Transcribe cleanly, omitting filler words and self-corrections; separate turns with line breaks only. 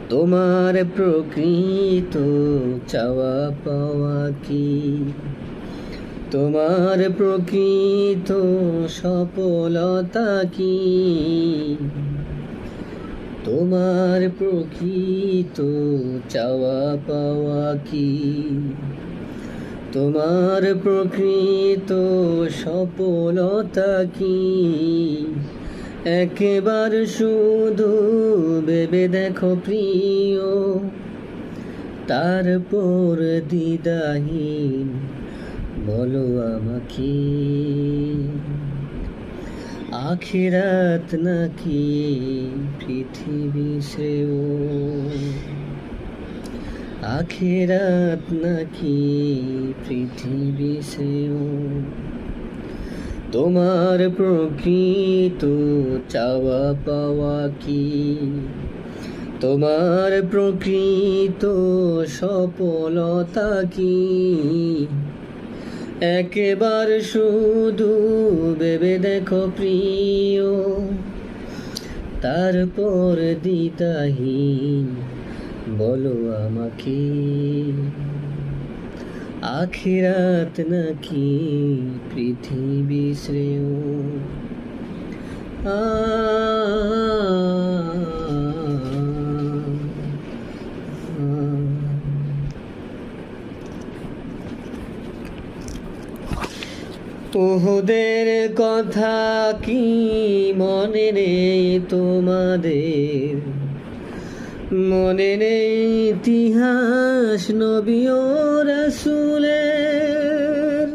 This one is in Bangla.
তোমার প্রকৃত চাওয়া পাওয়া কি? তোমার প্রকৃত সফলতা কি? তোমার প্রকৃত চাওয়া পাওয়া কি? তোমার প্রকৃত সফলতা কি? একবার শুধু ভেবে দেখো প্রিয়, তারপর দ্বিধাহীন বলো আমাকে, আখিরাত নাকি পৃথিবী শ্রেয়? আখিরাত নাকি পৃথিবী শ্রেয়? তোমার প্রকৃত চাওয়া পাওয়া কি? তোমার প্রকৃত সফলতা কি? একবার শুধু ভেবে দেখো প্রিয়, তারপর দ্বিধাহীন বলো আমাকে, আখিরাত নাকি পৃথিবী শ্রেয়? উহুদের কথা কি মনে নেই তোমাদের? মনে নেই ইতিহাস নবী ও রাসূলের?